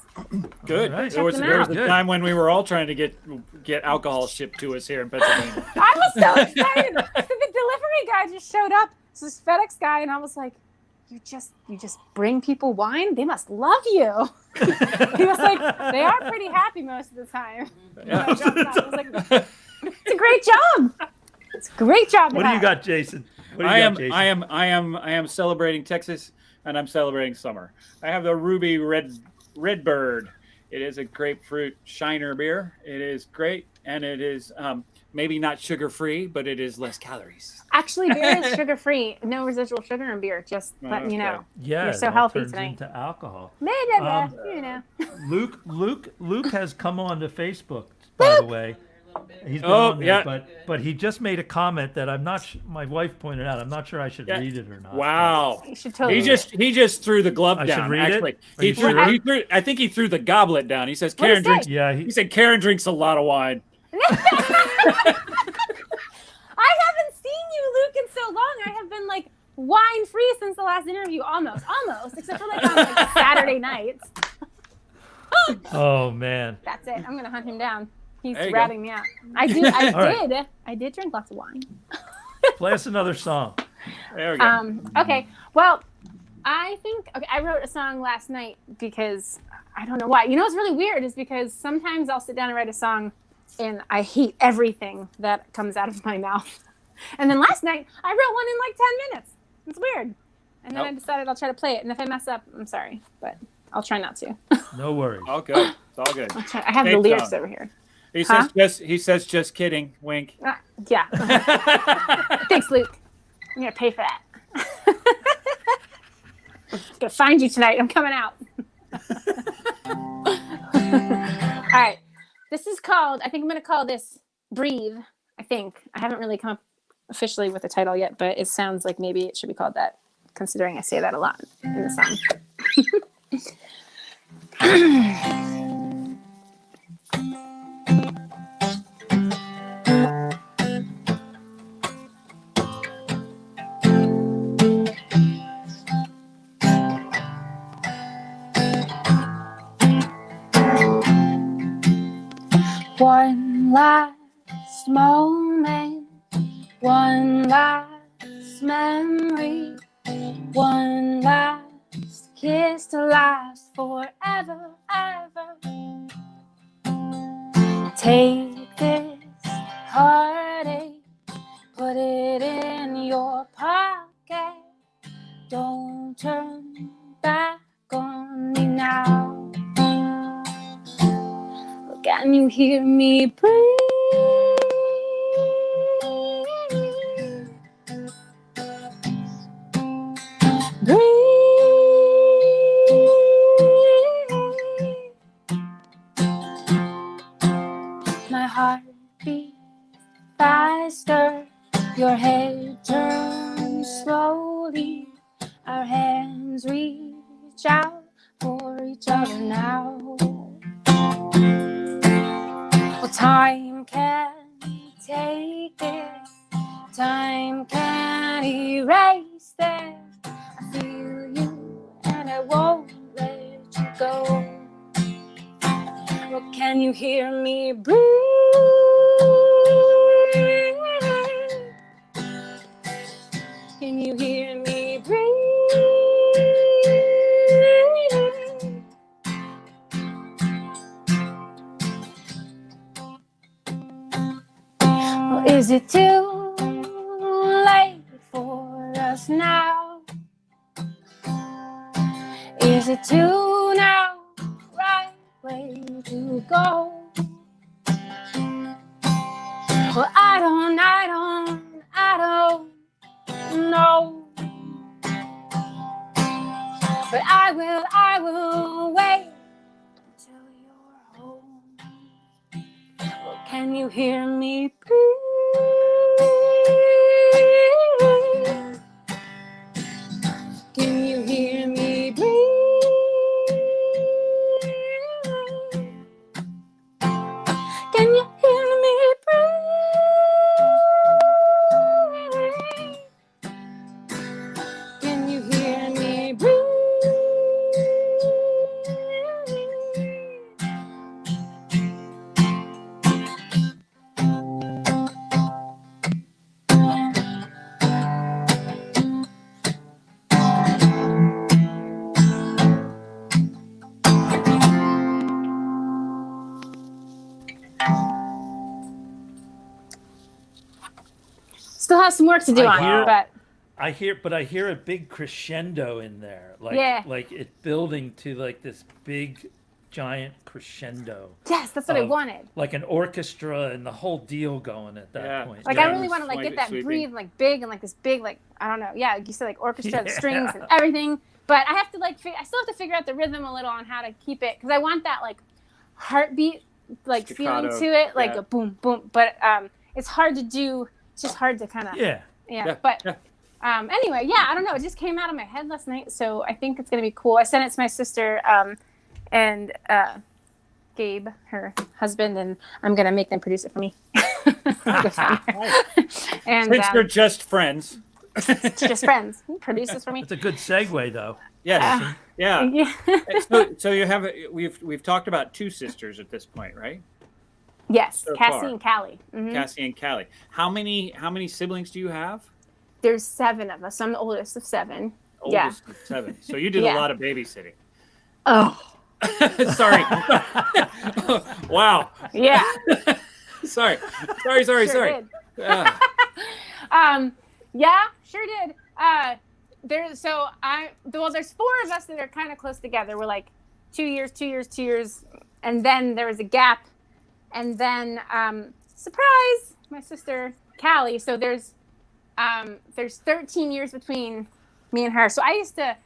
Good. Right. There was Check them out. a time when we were all trying to get alcohol shipped to us here in Pennsylvania. I was so excited. So the delivery guy just showed up. So this FedEx guy, and I was like, you just bring people wine? They must love you. He was like, they are pretty happy most of the time. Yeah. I was like, it's a great job. It's a great job. What do you got, Jason? What do you got, Jason? I am celebrating Texas, and I'm celebrating summer. I have the Ruby Redbird. It is a grapefruit Shiner beer. It is great, and it is maybe not sugar-free, but it is less calories. Actually, beer is sugar-free. No residual sugar in beer. Just letting you know. Yeah, You're so it all healthy turns tonight. into alcohol. You know. Luke has come on to Facebook, by the way. He's been on there, but he just made a comment that I'm not. My wife pointed out. I'm not sure I should read it or not. Wow. You should totally. He just threw the glove I down. should read Actually, it? I think he threw the goblet down. He says What'd Caryn he drinks. say? Yeah, He said Caryn drinks a lot of wine. I haven't seen you, Luke, in so long. I have been like wine free since the last interview, almost, except for like on like Saturday nights. Oh man. That's it. I'm gonna hunt him down. He's There you ratting me out. I did drink lots of wine. Play us another song. There we go. Okay. Well, I wrote a song last night because I don't know why. You know what's really weird is because sometimes I'll sit down and write a song and I hate everything that comes out of my mouth. And then last night I wrote one in like 10 minutes. It's weird. And then I decided I'll try to play it. And if I mess up, I'm sorry, but I'll try not to. No worries. All good. It's all good. I have the Take lyrics some. over here. He says just kidding. Wink. Yeah. Thanks, Luke. I'm going to pay for that. I'm going to find you tonight. I'm coming out. All right. This is called, I think I'm going to call this Breathe. I think. I haven't really come up officially with a title yet, but it sounds like maybe it should be called that, considering I say that a lot in the song. One last moment, one last memory, one last kiss to last forever, ever. Take this heartache, put it in your pocket. Don't turn back on me now. Can you hear me breathe? My heart beats faster. Your head turns slowly. Our hands reach out for each other now. Well, time can't take this. Time can't erase this. I feel you and I won't let you go. Well, can you hear me breathe? Can you hear me breathe? Well, is it too late for us now? Is it too now? Right way to go? Well, I don't know. But I will wait until you're home. Well, can you hear me breathe? Can you hear me breathe? Can you hear me breathe? Can you hear me breathe? Still have some work to do on it, but I hear a big crescendo in there, like it building to like this big, giant crescendo. yes, that's what I wanted. Like an orchestra and the whole deal going at that point. Like I really want to like get that breathe like big and like this big like I don't know, like you said, like orchestra, the strings and everything. But I have to like I still have to figure out the rhythm a little on how to keep it because I want that like heartbeat like Staccato, feeling to it, like a boom boom. But it's hard to do. It's just hard to kind of But anyway, I don't know. It just came out of my head last night, so I think it's gonna be cool. I sent it to my sister and Gabe, her husband, and I'm gonna make them produce it for me. And since you're just friends, just friends, produce this for me. It's a good segue, though. Yes, Yeah. So you have we've talked about two sisters at this point, right? Yes, So Cassie far. and Callie. Mm-hmm. Cassie and Callie. How many siblings do you have? There's 7 of us. I'm the oldest of 7. Oldest of 7. So you did a lot of babysitting. Oh. Sorry. Wow. Yeah. Sorry. Sure did. Yeah, sure did. There's 4 of us that are kind of close together. We're like 2 years, and then there was a gap, and then surprise, my sister Callie. So there's 13 years between me and her. So I used to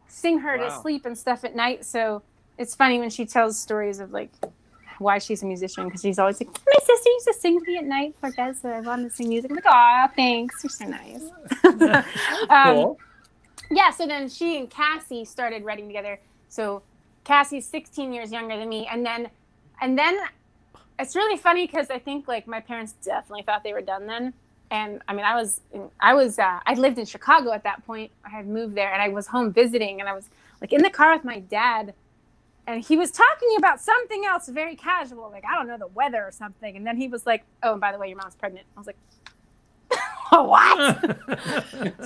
sing her to sleep and stuff at night. So it's funny when she tells stories of like why she's a musician, because she's always like, my sister used to sing to me at night for guys that I wanted to sing music. I'm like, aw, thanks, you're so nice. Cool. Yeah, so then she and Cassie started writing together. So Cassie's 16 years younger than me, and then it's really funny because I think like my parents definitely thought they were done then. And I mean, I lived in Chicago at that point. I had moved there, and I was home visiting, and I was like in the car with my dad, and he was talking about something else very casual, like I don't know, the weather or something. And then he was like, "Oh, and by the way, your mom's pregnant." I was like, "What?"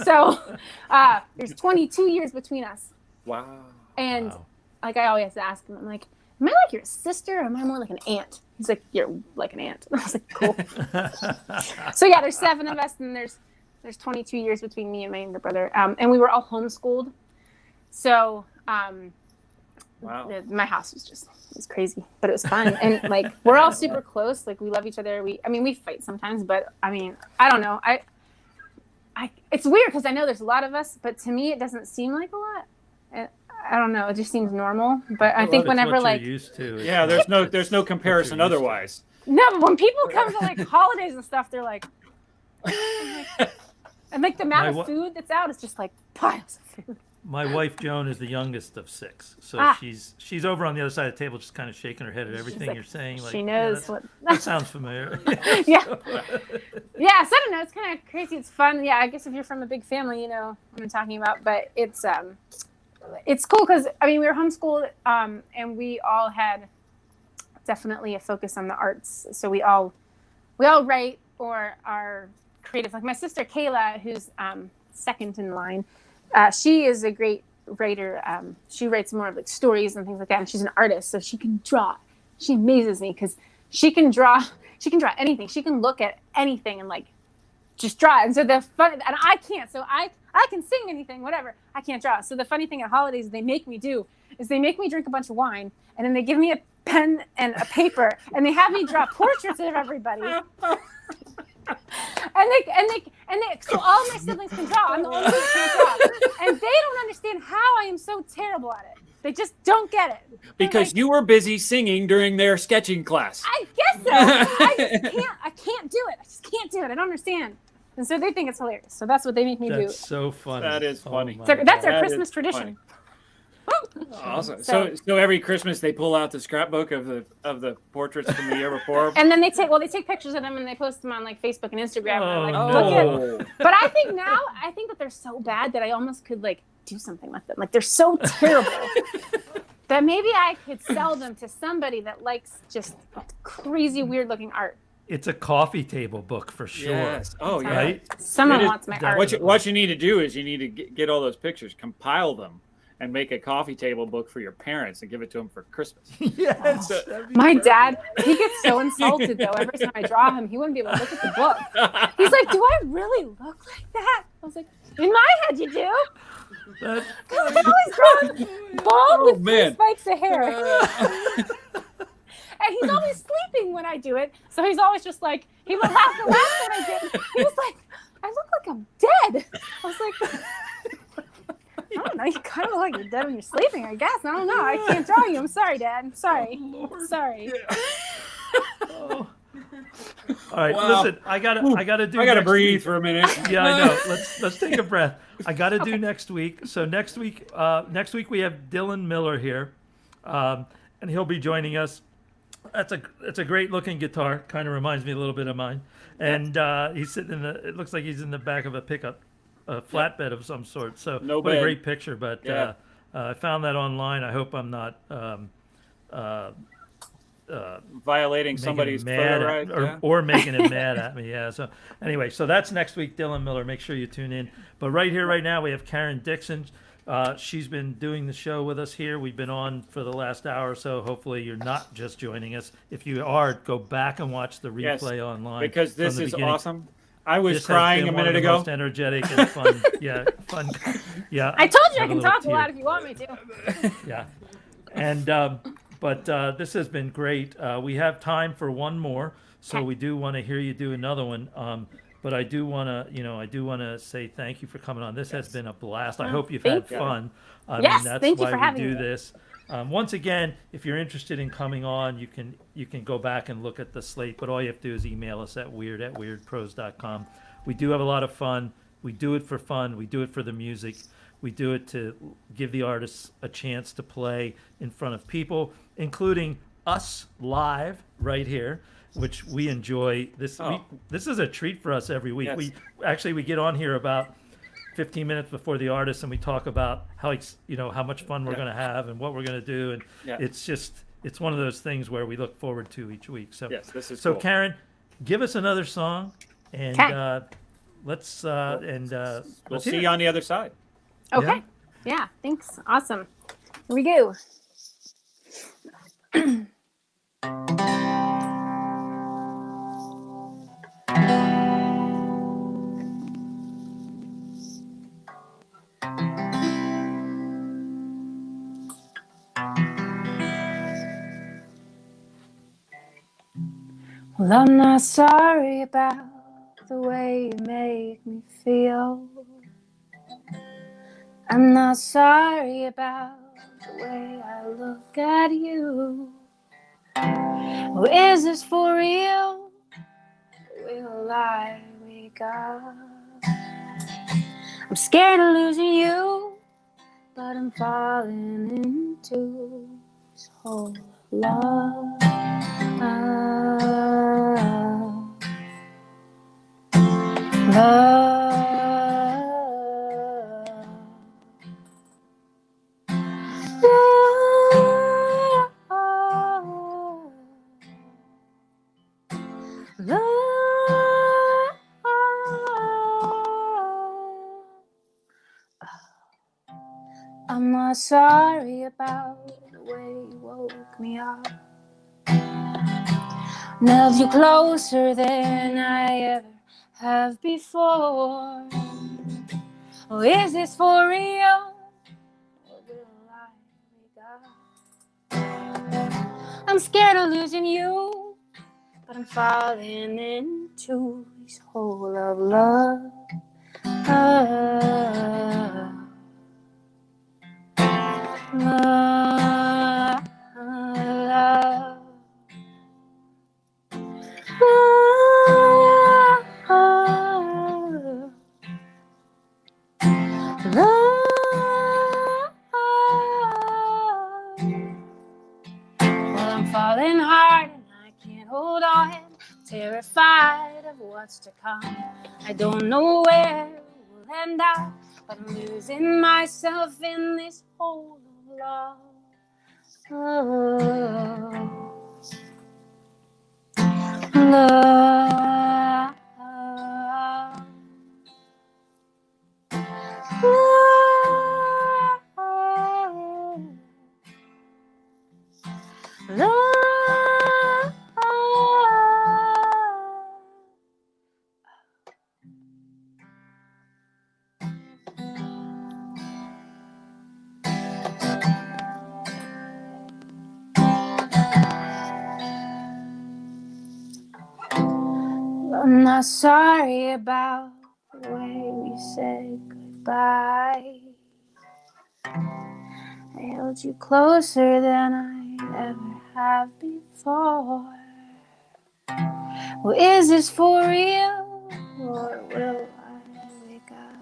So there's 22 years between us. Wow. And like I always ask him, I'm like, am I like your sister, or am I more like an aunt? He's like, you're like an aunt. I was like, cool. So yeah, there's 7 of us, and there's 22 years between me and my younger brother. And we were all homeschooled. So my house it was crazy, but it was fun. And like we're all super close. Like we love each other. We fight sometimes, but I mean, I don't know. It's weird because I know there's a lot of us, but to me it doesn't seem like a lot. I don't know. It just seems normal. But I think whenever like you're used to. Yeah, there's no comparison otherwise. No, but when people come to like holidays and stuff, they're like, and like the amount of food that's out is just like piles of food. My wife Joan is the youngest of 6, so she's over on the other side of the table, just kind of shaking her head at everything you're saying. Like, she knows what that sounds familiar. Yeah, yeah. So I don't know. It's kind of crazy. It's fun. Yeah, I guess if you're from a big family, you know what I'm talking about. But it's cool because I mean we were homeschooled, and we all had definitely a focus on the arts. So we all write or are creative. Like my sister Kayla, who's second in line. She is a great writer. She writes more of like stories and things like that. And she's an artist, so she can draw. She amazes me because she can draw. She can draw anything. She can look at anything and like just draw. And so the fun, and I can't. So I can sing anything, whatever. I can't draw. So the funny thing at holidays they make me do is they make me drink a bunch of wine, and then they give me a pen and a paper, and they have me draw portraits of everybody. And they so all my siblings can draw. I'm the only one who can't draw. And they don't understand how I am so terrible at it. They just don't get it. Because like, you were busy singing during their sketching class. I guess so. I can't do it. I just can't do it. I don't understand. And so they think it's hilarious. So that's what they make me do. That's so funny. That is funny. So that's our Christmas tradition. Awesome. So every Christmas they pull out the scrapbook of the portraits from the year before. And then they take pictures of them and they post them on like Facebook and Instagram. Oh, and look at. But I think that they're so bad that I almost could like do something with them. Like they're so terrible that maybe I could sell them to somebody that likes just crazy weird looking art. It's a coffee table book for sure. Yes. Oh yeah. Right? Someone wants my art. What you need to do is you need to get all those pictures, compile them, and make a coffee table book for your parents and give it to them for Christmas. Yes. My dad, he gets so insulted though. Every time I draw him, he wouldn't be able to look at the book. He's like, "Do I really look like that?" I was like, "In my head, you do." Because I always draw bald with three spikes of hair. And he's always sleeping when I do it. So he's always just like, he would laugh the last one I did. He was like, "I look like I'm dead." I was like, I don't know. You kind of look like you're dead when you're sleeping, I guess. I don't know. I can't draw you. I'm sorry, Dad. I'm sorry. Oh, sorry. Oh. All right, listen. I gotta breathe for a minute. Yeah, I know. Let's take a breath. I gotta do next week. So next week we have Dylan Miller here, and he'll be joining us. It's a great looking guitar. Kind of reminds me a little bit of mine. And he's sitting it looks like he's in the back of a pickup, a flatbed of some sort. So what a great picture. But I found that online. I hope I'm not violating somebody's photo right, or making it mad at me. Yeah. So anyway, so that's next week, Dylan Miller. Make sure you tune in. But right here, right now, we have Caryn Dixon. She's been doing the show with us here. We've been on for the last hour or so. Hopefully you're not just joining us. If you are, go back and watch the replay online. Because this is awesome. I was crying a minute ago. Most energetic and fun. Yeah, fun. Yeah. I told you I can talk a lot if you want me to. Yeah. And but this has been great. We have time for one more, so we do want to hear you do another one. But I do want to say thank you for coming on. This has been a blast. I hope you've had fun. I mean, that's thank you why for having we do me. this. Once again, if you're interested in coming on, you can go back and look at the slate. But all you have to do is email us at weird@weirdprose.com. We do have a lot of fun. We do it for fun. We do it for the music. We do it to give the artists a chance to play in front of people, including us live right here, which we enjoy. This is a treat for us every week. Yes. We get on here about 15 minutes before the artist, and we talk about how much fun we're going to have and what we're going to do, and it's one of those things where we look forward to each week. So this is so cool. Caryn, give us another song, and let's we'll see you on the other side. Okay. Yeah. Thanks. Awesome. Here we go. Well, I'm not sorry about the way you make me feel. I'm not sorry about the way I look at you. Oh, is this for real? Will I wake up? I'm scared of losing you, but I'm falling into this whole love. I'm not sorry about the way you woke me up. Loved you closer than I ever have before. Oh, is this for real? Or will I wake up? I'm scared of losing you, but I'm falling into this hole of love. I'm falling hard and I can't hold on. Terrified of what's to come. I don't know where we'll end up, but I'm losing myself in this whole love. Love. I'm not sorry about the way we said goodbye. I held you closer than I ever have before. Well, is this for real, or will I wake up?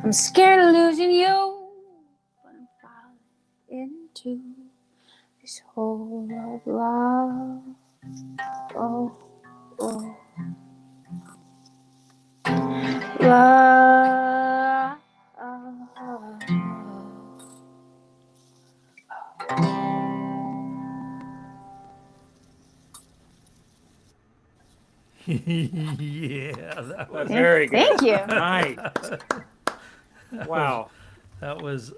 I'm scared of losing you, but I'm falling into this whole of love. Oh, oh. Love. Yeah, that was Very good. Thank you. Nice. Wow. that was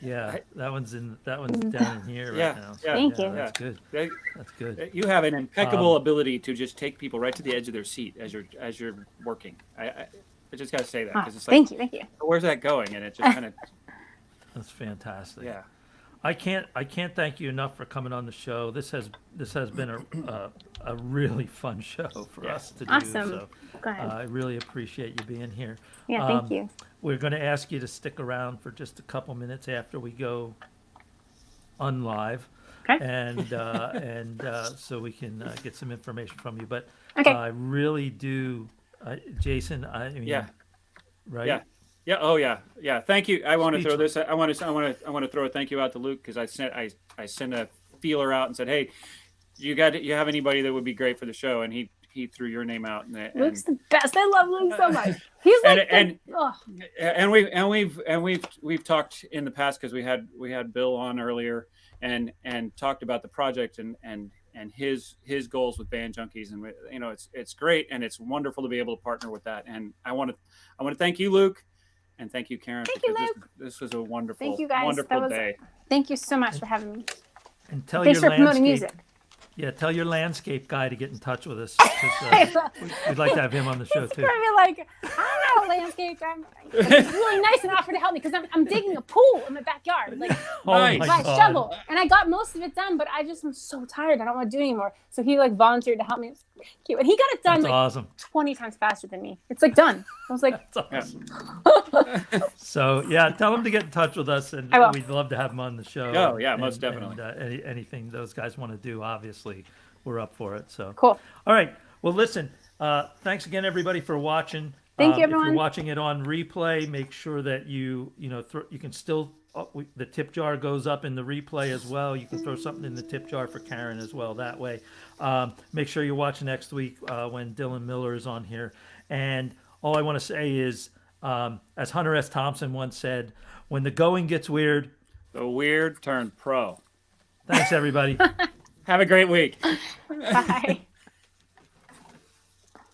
I- that one's down in here Yeah, right now. yeah. Thank you. That's good. They- That's good. You have an impeccable ability to just take people right to the edge of their seat as you're working. I just got to say that Oh, because it's like, thank you. where's that going? And it just kind of, That's fantastic. yeah. I can't thank you enough for coming on the show. This has been a really fun show for Yeah. us to do. Awesome. So Go ahead. I really appreciate you being here. Yeah, thank you. We're going to ask you to stick around for just a couple minutes after we go unlive, Okay. and so we can get some information from you. But Okay. I really do, Jason. I mean, Yeah. right? Yeah. Yeah. Oh, yeah. Yeah. Thank you. I want to throw Speechless. this. I want to throw a thank you out to Luke because I sent a feeler out and said, hey, you have anybody that would be great for the show? And he threw your name out. And Luke's the best. I love Luke so much. He's like we've talked in the past because we had Bill on earlier and talked about the project and his goals with Band Junkies, and it's great and it's wonderful to be able to partner with that. And I want to thank you, Luke. And thank you, Caryn. Thank you, because Luke. This was a wonderful, Thank you, guys. wonderful day. Thank you so much for having me. And tell Thanks your for promoting landscape. music. Yeah, tell your landscape guy to get in touch with us. 'Cause, we'd like to have him on the show He's too. gonna be like, I don't know, landscape guy. Like, he's really nice and offered to help me because I'm digging a pool in my backyard. Like, Oh my with my God. shovel. And I got most of it done, but I just am so tired. I don't want to do it anymore. So he like volunteered to help me. It was cute. And he got it done That's like awesome. 20 times faster than me. It's like done. I was like, That's awesome. So yeah, tell him to get in touch with us, and I will. we'd love to have him on the show. Oh, yeah, and- most definitely. And, anything those guys want to do, obviously, we're up for it. So cool. All right. Well, listen. Thanks again, everybody, for watching. Thank you, If everyone. you're watching it on replay, make sure that you can still. The tip jar goes up in the replay as well. You can throw something in the tip jar for Caryn as well. That way, make sure you watch next week when Dylan Miller is on here. And all I want to say is, as Hunter S. Thompson once said, "When the going gets weird, The weird turned pro. thanks, everybody." Have a great week. Bye.